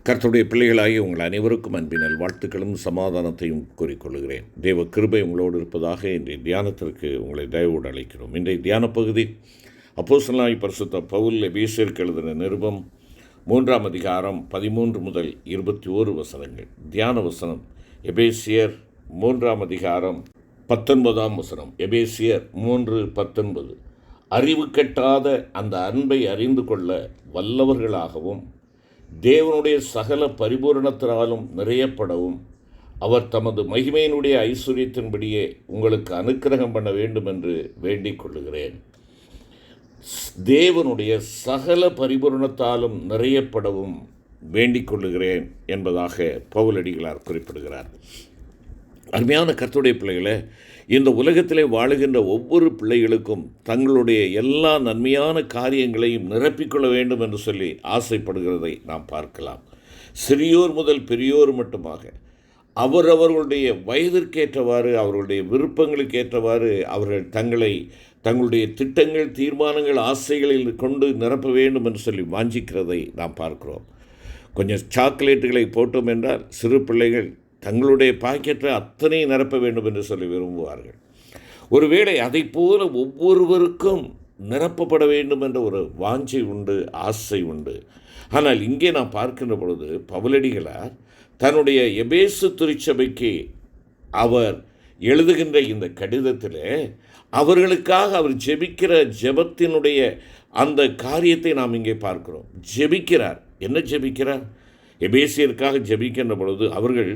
கர்த்தருடைய பிள்ளைகளாகி உங்கள் அனைவருக்கும் அன்பினல் வாழ்த்துக்களும் சமாதானத்தையும் கூறிக்கொள்கிறேன். தேவ கிருபை உங்களோடு இருப்பதாக இன்றைய தியானத்திற்கு உங்களை தயவோடு அழைக்கிறோம். இன்றைய தியான பகுதி அப்போஸ்தலனாகிய பரிசுத்த பவுல் எபேசியருக்கு எழுதின நிருபம் 3 அதிகாரம் 13 முதல் 21 வசனங்கள். தியான வசனம் எபேசியர் 3 அதிகாரம் 19 வசனம். எபேசியர் 3:19. அறிவு கெட்டாத அந்த அன்பை அறிந்து கொள்ள வல்லவர்களாகவும் தேவனுடைய சகல பரிபூரணத்தினாலும் நிறையப்படவும் அவர் தமது மகிமையினுடைய ஐஸ்வர்யத்தின்படியே உங்களுக்கு அனுக்கிரகம் பண்ண வேண்டும் என்று வேண்டிக் கொள்ளுகிறேன். தேவனுடைய சகல பரிபூரணத்தாலும் நிறையப்படவும் வேண்டிக் கொள்ளுகிறேன் என்பதாக பவுலடிகளார் குறிப்பிடுகிறார். அருமையான கர்த்தருடைய பிள்ளைகளை, இந்த உலகத்திலே வாழுகின்ற ஒவ்வொரு பிள்ளைகளுக்கும் தங்களுடைய எல்லா நன்மையான காரியங்களையும் நிரப்பிக்கொள்ள வேண்டும் என்று சொல்லி ஆசைப்படுகிறதை நாம் பார்க்கலாம். சிறியோர் முதல் பெரியோர் மட்டுமாக அவரவர்களுடைய வயதிற்கேற்றவாறு, அவர்களுடைய விருப்பங்களுக்கு ஏற்றவாறு அவர்கள் தங்களுடைய திட்டங்கள், தீர்மானங்கள், ஆசைகளில் கொண்டு நிரப்ப வேண்டும் என்று சொல்லி வாஞ்சிக்கிறதை நாம் பார்க்கிறோம். கொஞ்சம் சாக்லேட்டுகளை போட்டோம் என்றால் சிறு பிள்ளைகள் தங்களுடைய பாக்கெட்டை அத்தனை நிரப்ப வேண்டும் என்று சொல்லி விரும்புவார்கள். ஒருவேளை அதை போல ஒவ்வொருவருக்கும் நிரப்பப்பட வேண்டும் என்ற ஒரு வாஞ்சை உண்டு, ஆசை உண்டு. ஆனால் இங்கே நாம் பார்க்கின்ற பொழுது பவுலடிகளார் தன்னுடைய எபேசு திருச்சபைக்கு அவர் எழுதுகின்ற இந்த கடிதத்தில் அவர்களுக்காக அவர் ஜெபிக்கிற ஜெபத்தினுடைய அந்த காரியத்தை நாம் இங்கே பார்க்கிறோம். ஜெபிக்கிறார். என்ன ஜெபிக்கிறார்? எபேசியருக்காக ஜெபிக்கின்ற பொழுது அவர்கள்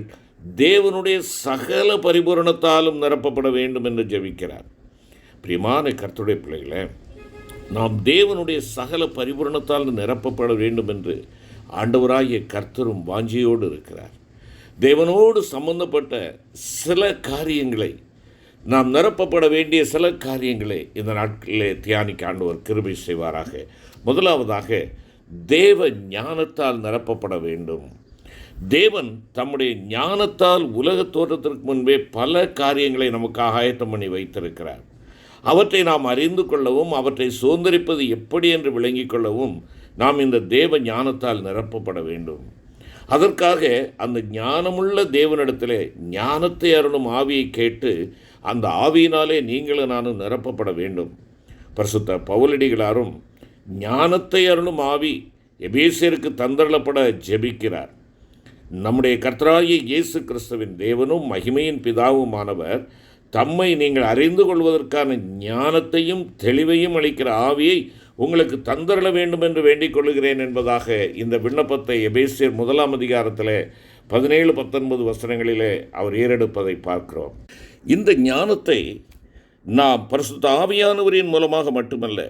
தேவனுடைய சகல பரிபூரணத்தாலும் நிரப்பப்பட வேண்டும் என்று ஜெபிக்கிறார். பிரியமான கர்த்தருடைய பிள்ளைகளே, நாம் தேவனுடைய சகல பரிபூரணத்தால் நிரப்பப்பட வேண்டும் என்று ஆண்டவராகிய கர்த்தரும் வாஞ்சியோடு இருக்கிறார். தேவனோடு சம்பந்தப்பட்ட சில காரியங்களை, நாம் நிரப்பப்பட வேண்டிய சில காரியங்களை இந்த நாட்களிலே தியானிக்க ஆண்டவர் கிருபை செய்வாராக. முதலாவதாக, தேவ ஞானத்தால் நிரப்பப்பட வேண்டும். தேவன் தம்முடைய ஞானத்தால் உலக தோற்றத்திற்கு முன்பே பல காரியங்களை நமக்காக ஆயத்தம் பண்ணி வைத்திருக்கிறார். அவற்றை நாம் அறிந்து கொள்ளவும், அவற்றை சுதந்திரிப்பது எப்படி என்று விளங்கிக் கொள்ளவும் நாம் இந்த தேவ ஞானத்தால் நிரப்பப்பட வேண்டும். அதற்காக அந்த ஞானமுள்ள தேவனிடத்திலே ஞானத்தை அருளும் ஆவியை கேட்டு அந்த ஆவியினாலே நீங்களும் நானும் நிரப்பப்பட வேண்டும். பரிசுத்த பவுலடிகளாரும் ஞானத்தை அருளும் ஆவி எபேசியருக்கு தந்தரப்பட ஜெபிக்கிறார். நம்முடைய கர்த்தராகிய இயேசு கிறிஸ்துவின் தேவனும் மகிமையின் பிதாவுமானவர் தம்மை நீங்கள் அறிந்து கொள்வதற்கான ஞானத்தையும் தெளிவையும் அளிக்கிற ஆவியை உங்களுக்கு தந்தரள வேண்டும் என்று வேண்டிக் கொள்கிறேன் என்பதாக இந்த விண்ணப்பத்தை எபேசியர் 1 அதிகாரத்தில் 17-19 வசனங்களிலே அவர் ஏறெடுப்பதை பார்க்கிறோம். இந்த ஞானத்தை நாம் பரிசுத்த ஆவியானவரின் மூலமாக மட்டுமல்ல,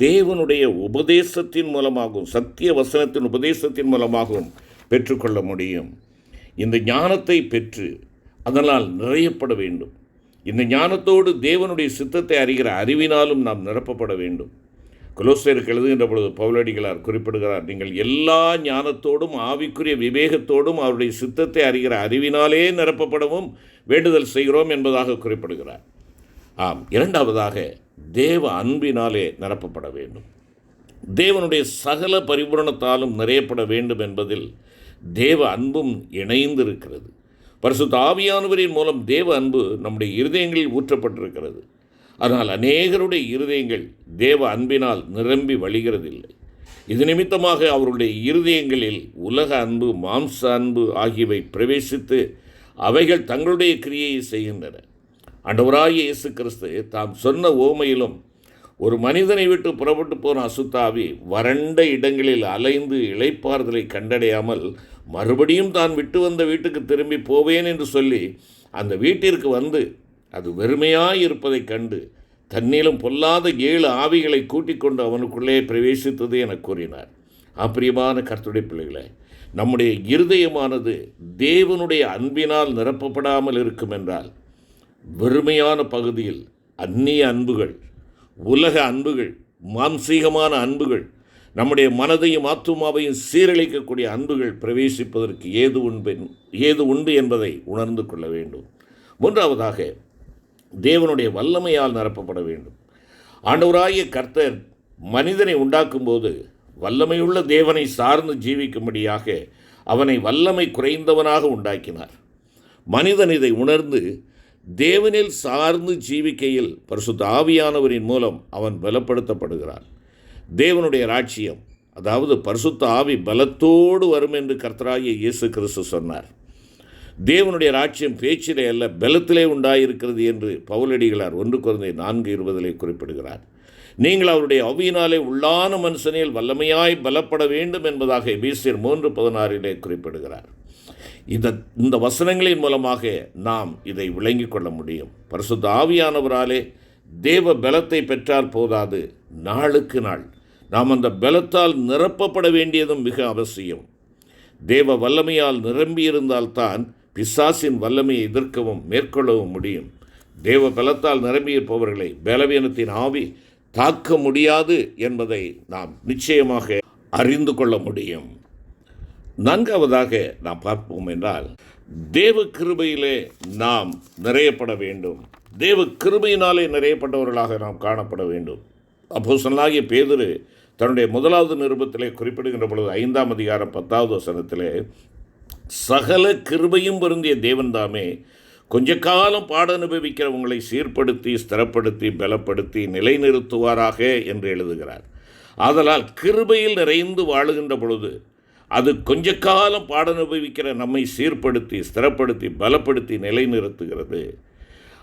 தேவனுடைய உபதேசத்தின் மூலமாகவும், சத்திய வசனத்தின் உபதேசத்தின் மூலமாகவும் பெற்றுக்கொள்ள முடியும். இந்த ஞானத்தை பெற்று அதனால் நிறையப்பட வேண்டும். இந்த ஞானத்தோடு தேவனுடைய சித்தத்தை அறிகிற அறிவினாலும் நாம் நிரப்பப்பட வேண்டும். கொலோசையருக்கு எழுதுகின்ற பொழுது பவுலடிகளார் குறிப்பிடுகிறார், நீங்கள் எல்லா ஞானத்தோடும் ஆவிக்குரிய விவேகத்தோடும் அவருடைய சித்தத்தை அறிகிற அறிவினாலே நிரப்பப்படவும் வேண்டுதல் செய்கிறோம் என்பதாக குறிப்பிடுகிறார். ஆம், இரண்டாவதாக தேவ அன்பினாலே நிரப்பப்பட வேண்டும். தேவனுடைய சகல பரிபூரணத்தாலும் நிறையப்பட வேண்டும் என்பதில் தேவ அன்பும் இணைந்திருக்கிறது. பரிசுத்த ஆவியானவரின் மூலம் தேவ அன்பு நம்முடைய இருதயங்களில் ஊற்றப்பட்டிருக்கிறது. ஆனால் அநேகருடைய இருதயங்கள் தேவ அன்பினால் நிரம்பி வழிகிறதில்லை. இது நிமித்தமாக அவருடைய இருதயங்களில் உலக அன்பு, மாம்ச அன்பு ஆகியவை பிரவேசித்து அவைகள் தங்களுடைய கிரியையை செய்கின்றன. ஆண்டவராகிய இயேசு கிறிஸ்து தாம் சொன்ன ஓமையிலும், ஒரு மனிதனை விட்டு புறப்பட்டு போன அசுத்தாவி வறண்ட இடங்களில் அலைந்து இளைப்பாறுதலை கண்டடையாமல் மறுபடியும் தான் விட்டு வந்த வீட்டுக்கு திரும்பி போவேன் என்று சொல்லி அந்த வீட்டிற்கு வந்து அது வெறுமையாயிருப்பதைக் கண்டு தன்னிலும் பொல்லாத 7 ஆவிகளை கூட்டிக் கொண்டு அவனுக்குள்ளே பிரவேசித்தது என கூறினார். பிரியமான கர்த்தருடைய பிள்ளைகளே, நம்முடைய இருதயமானது தேவனுடைய அன்பினால் நிரப்பப்படாமல் இருக்கும் என்றால், வெறுமையான பகுதியில் அந்நிய அன்புகள், உலக அன்புகள், மாம்சீகமான அன்புகள், நம்முடைய மனதையும் ஆத்துமாவையும் சீரழிக்கக்கூடிய அன்புகள் பிரவேசிப்பதற்கு ஏது உண்டு என்பதை உணர்ந்து கொள்ள வேண்டும். மூன்றாவதாக, தேவனுடைய வல்லமையால் நிரப்பப்பட வேண்டும். ஆண்டவராகிய கர்த்தர் மனிதனை உண்டாக்கும்போது வல்லமையுள்ள தேவனை சார்ந்து ஜீவிக்கும்படியாக அவனை வல்லமை குறைந்தவனாக உண்டாக்கினார். மனிதன் இதை உணர்ந்து தேவனில் சார்ந்து ஜீவிக்கையில் பரிசுத்த ஆவியானவரின் மூலம் அவன் பலப்படுத்தப்படுகிறான். தேவனுடைய ராஜ்யம், அதாவது பரிசுத்த ஆவி பலத்தோடு வரும் என்று கர்த்தராகிய இயேசு கிறிஸ்து சொன்னார். தேவனுடைய ராஜ்யம் பேச்சிலே அல்ல பலத்திலே உண்டாயிருக்கிறது என்று பவுலடிகளார் 1 கொரிந்தியர் 4:20 குறிப்பிடுகிறார். நீங்கள் அவருடைய ஆவியினாலே உள்ளான மனுஷனில் வல்லமையாய் பலப்பட வேண்டும் என்பதாக எபேசியர் 3:16 குறிப்பிடுகிறார். இந்த வசனங்களின் மூலமாக நாம் இதை விளங்கிக் கொள்ள முடியும். பரிசுத்த ஆவியானவராலே தேவ பலத்தை பெற்றால் போதாது, நாளுக்கு நாள் நாம் அந்த பலத்தால் நிரப்பப்பட வேண்டியதும் மிக அவசியம். தேவ வல்லமையால் நிரம்பியிருந்தால்தான் பிசாசின் வல்லமையை எதிர்க்கவும் மேற்கொள்ளவும் முடியும். தேவ பலத்தால் நிரம்பியிருப்பவர்களை பலவீனத்தின் ஆவி தாக்க முடியாது என்பதை நாம் நிச்சயமாக அறிந்து கொள்ள முடியும். நான்காவதாக நாம் பார்ப்போம் என்றால், தேவ கிருபையிலே நாம் நிறையப்பட வேண்டும். தேவ கிருபையினாலே நிறையப்பட்டவர்களாக நாம் காணப்பட வேண்டும். அப்போஸ்தலனாகிய பேதுரு தன்னுடைய 1வது நிருபத்திலே குறிப்பிடுகின்ற பொழுது 5ஆம் அதிகாரம் 10வது வசனத்திலே, சகல கிருபையும் பொருந்திய தேவன் தாமே கொஞ்ச காலம் பாட அனுபவிக்கிற உங்களை சீர்படுத்தி ஸ்திரப்படுத்தி பலப்படுத்தி நிலைநிறுத்துவாராக என்று எழுதுகிறார். ஆதலால் கிருபையில் நிறைந்து வாழுகின்ற பொழுது அது கொஞ்ச காலம் பாட அனுபவிக்கிற நம்மை சீர்படுத்தி ஸ்திரப்படுத்தி பலப்படுத்தி நிலைநிறுத்துகிறது.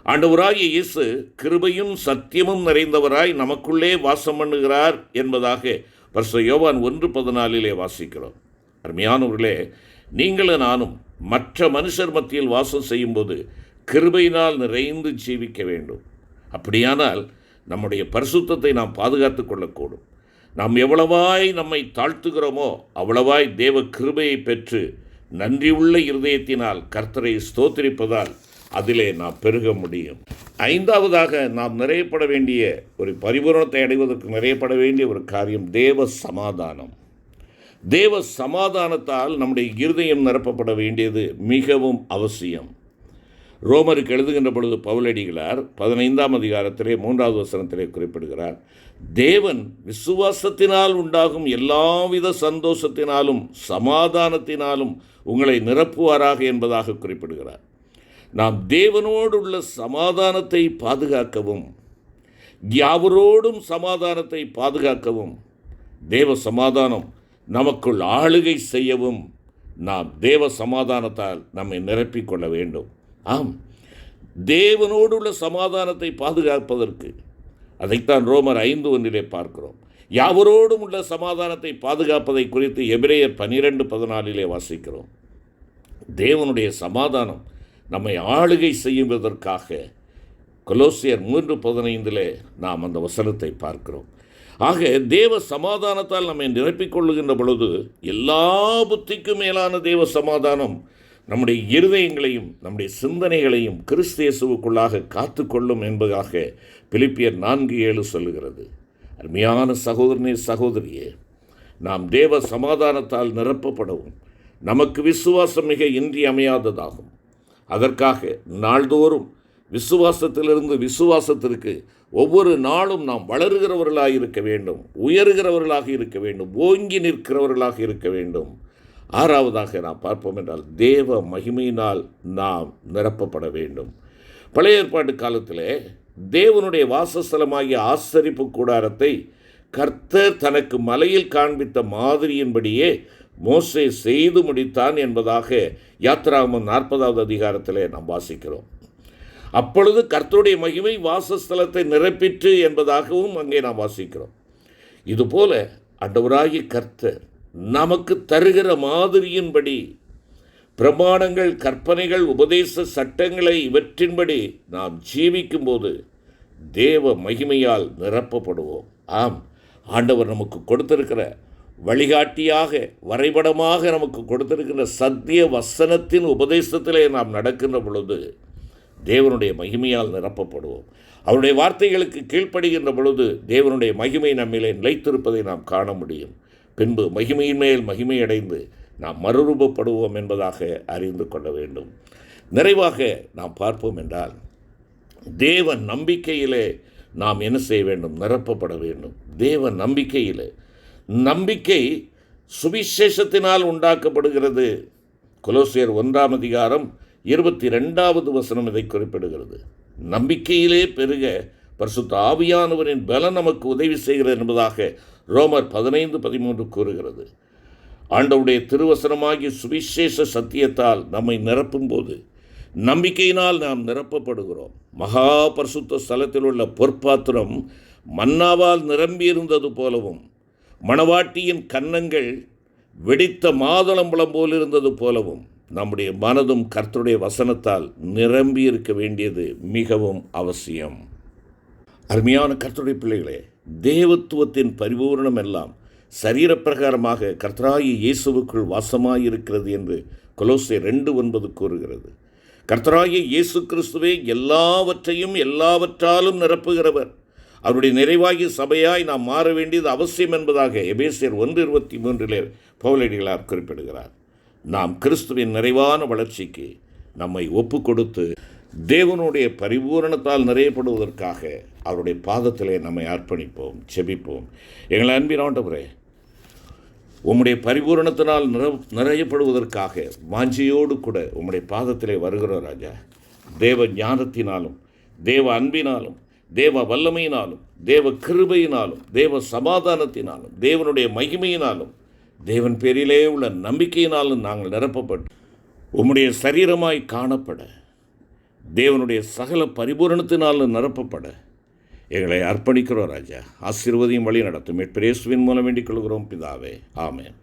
ஆண்டவராகிய இயேசு கிருபையும் சத்தியமும் நிறைந்தவராய் நமக்குள்ளே வாசம் பண்ணுகிறார் என்பதாக பரிசுத்த யோவான் 1:14 வாசிக்கிறோம். அருமையானவர்களே, நீங்களும் நானும் மற்ற மனுஷர் மத்தியில் வாசம் செய்யும்போது கிருபையினால் நிறைந்து ஜீவிக்க வேண்டும். அப்படியானால் நம்முடைய பரிசுத்தத்தை நாம் பாதுகாத்து கொள்ளக்கூடும். நாம் எவ்வளவாய் நம்மை தாழ்த்துகிறோமோ அவ்வளவாய் தேவ கிருபையை பெற்று நன்றியுள்ள இருதயத்தினால் கர்த்தரை ஸ்தோத்திரிப்பதால் அதிலே நாம் பெருக முடியும். 5ஆவதாக நாம் நிறையப்பட வேண்டிய ஒரு பரிபூரணத்தை அடைவதற்கு நிறையப்பட வேண்டிய ஒரு காரியம் தேவ சமாதானம். தேவ சமாதானத்தால் நம்முடைய இருதயம் நிரப்பப்பட வேண்டியது மிகவும் அவசியம். ரோமருக்கு எழுதுகின்ற பொழுது பவுலடிகளார் 15ஆம் அதிகாரத்திலே 3வது வசனத்திலே குறிப்பிடுகிறார், தேவன் விசுவாசத்தினால் உண்டாகும் எல்லாவித சந்தோஷத்தினாலும் சமாதானத்தினாலும் உங்களை நிரப்புவாராக என்பதாக குறிப்பிடுகிறார். நாம் தேவனோடு உள்ள சமாதானத்தை பாதுகாக்கவும் யாவரோடும் சமாதானத்தை பாதுகாக்கவும் தேவ சமாதானம் நமக்குள் ஆளுகை செய்யவும் நாம் தேவ சமாதானத்தால் நம்மை நிரப்பிக்கொள்ள வேண்டும். ஆம், தேவனோடு உள்ள சமாதானத்தை பாதுகாப்பதற்கு அதைத்தான் ரோமர் 5:1 பார்க்கிறோம். யாவரோடும் உள்ள சமாதானத்தை பாதுகாப்பதை குறித்து எபிரேயர் 12:14 வாசிக்கிறோம். தேவனுடைய சமாதானம் நம்மை ஆளுகை செய்வதற்காக கொலோசியர் 3:15 நாம் அந்த வசனத்தை பார்க்கிறோம். ஆக தேவ சமாதானத்தால் நம்மை நிரப்பிக்கொள்ளுகின்ற பொழுது எல்லா புத்திக்கும் மேலான தேவ சமாதானம் நம்முடைய இருதயங்களையும் நம்முடைய சிந்தனைகளையும் கிறிஸ்து இயேசுவுக்குள்ளாக காத்துக்கொள்ளும் என்பதாக பிலிப்பியர் 4:7 சொல்லுகிறது. அருமையான சகோதரனே சகோதரியே, நாம் தேவ சமாதானத்தால் நிரப்பப்படவும் நமக்கு விசுவாசம் மிக இன்றியமையாததாகும். அதற்காக நாள்தோறும் விசுவாசத்திலிருந்து விசுவாசத்திற்கு ஒவ்வொரு நாளும் நாம் வளருகிறவர்களாக இருக்க வேண்டும், உயர்கிறவர்களாக இருக்க வேண்டும், ஓங்கி நிற்கிறவர்களாக இருக்க வேண்டும். 6ஆவதாக நாம் பார்ப்போம் என்றால் தேவ மகிமையினால் நாம் நிரப்பப்பட வேண்டும். பழைய ஏற்பாட்டு காலத்திலே தேவனுடைய வாசஸ்தலமாகிய ஆசரிப்பு கூடாரத்தை கர்த்தர் தனக்கு மலையில் காண்பித்த மாதிரியின்படியே மோசே செய்து முடித்தான் என்பதாக யாத்திராகமம் 40வது அதிகாரத்திலே நாம் வாசிக்கிறோம். அப்பொழுது கர்த்தருடைய மகிமை வாசஸ்தலத்தை நிரப்பிற்று என்பதாகவும் அங்கே நாம் வாசிக்கிறோம். இதுபோல ஆண்டவராகிய கர்த்தர் நமக்கு தருகிற மாதிரியின்படி பிரமாணங்கள், கற்பனைகள், உபதேச சட்டங்களை இவற்றின்படி நாம் ஜீவிக்கும்போது தேவ மகிமையால் நிரப்பப்படுவோம். ஆம், ஆண்டவர் நமக்கு கொடுத்திருக்கிற வழிகாட்டியாக வரைபடமாக நமக்கு கொடுத்திருக்கிற சத்திய வசனத்தின் உபதேசத்திலே நாம் நடக்கின்ற பொழுது தேவனுடைய மகிமையால் நிரப்பப்படுவோம். அவருடைய வார்த்தைகளுக்கு கீழ்ப்படுகின்ற பொழுது தேவனுடைய மகிமை நம்மிலே நிலைத்திருப்பதை நாம் காண முடியும். பின்பு மகிமையின் மேல் மகிமை அடைந்து நாம் மறுரூபப்படுவோம் என்பதாக அறிந்து கொள்ள வேண்டும். நிறைவாக நாம் பார்ப்போம் என்றால் தேவ நம்பிக்கையிலே நாம் என்ன செய்ய வேண்டும்? நிரப்பப்பட வேண்டும். தேவ நம்பிக்கையிலே. நம்பிக்கை சுவிசேஷத்தினால் உண்டாக்கப்படுகிறது. கொலோசியர் 1:22 இதை குறிப்பிடுகிறது. நம்பிக்கையிலே பெருக பரிசுத்த ஆவியானவரின் பலன் நமக்கு உதவி செய்கிறது என்பதாக ரோமர் 15:13 கூறுகிறது. ஆண்டவருடைய திருவசனமாகிய சுவிசேஷ சத்தியத்தால் நம்மை நிரப்பும்போது நம்பிக்கையினால் நாம் நிரப்பப்படுகிறோம். மகா பரிசுத்த ஸ்தலத்தில் உள்ள பொற்பாத்திரம் மன்னாவால் நிரம்பியிருந்தது போலவும், மணவாட்டியின் கன்னங்கள் வெடித்த மாதுளம்பழம் போலிருந்தது போலவும் நம்முடைய மனதும் கர்த்தருடைய வசனத்தால் நிரம்பி இருக்க வேண்டியது மிகவும் அவசியம். அருமையான கர்த்தருடைய பிள்ளைகளே, தேவத்துவத்தின் பரிபூரணம் எல்லாம் சரீரப்பிரகாரமாக கர்த்தராகிய இயேசுவுக்குள் வாசமாயிருக்கிறது என்று கொலோசியர் 2:9 கூறுகிறது. கர்த்தராகிய இயேசு கிறிஸ்துவே எல்லாவற்றையும் எல்லாவற்றாலும் நிரப்புகிறவர். அவருடைய நிறைவாகிய சபையாய் நாம் மாற வேண்டியது அவசியம் என்பதாக எபேசியர் 1:23 பவுலடிகளார் குறிப்பிடுகிறார். நாம் கிறிஸ்துவின் நிறைவான வளர்ச்சிக்கு நம்மை ஒப்பு கொடுத்து தேவனுடைய பரிபூரணத்தால் நிறையப்படுவதற்காக அவருடைய பாதத்திலே நம்மை அர்ப்பணிப்போம், செபிப்போம். எங்கள் அன்பின் ஆண்டவரே, உம்முடைய பரிபூரணத்தினால் நிறையப்படுவதற்காக வாஞ்சியோடு கூட உம்முடைய பாதத்திலே வருகிறோம் ராஜா. தேவ ஞானத்தினாலும், தேவ அன்பினாலும், தேவ வல்லமையினாலும், தேவ கிருபையினாலும், தேவ சமாதானத்தினாலும், தேவனுடைய மகிமையினாலும், தேவன் பேரிலே உள்ள நம்பிக்கையினாலும் நாங்கள் நிரப்பப்பட்டு உம்முடைய சரீரமாய் காணப்பட, தேவனுடைய சகல பரிபூரணத்தினாலும் நிரப்பப்பட எங்களை அர்ப்பணிக்கிறோம் ராஜா. ஆசீர்வதியும் வழி நடத்தும். இயேசுவின் மூலம் வேண்டிக் கொள்கிறோம் பிதாவே. ஆமென்.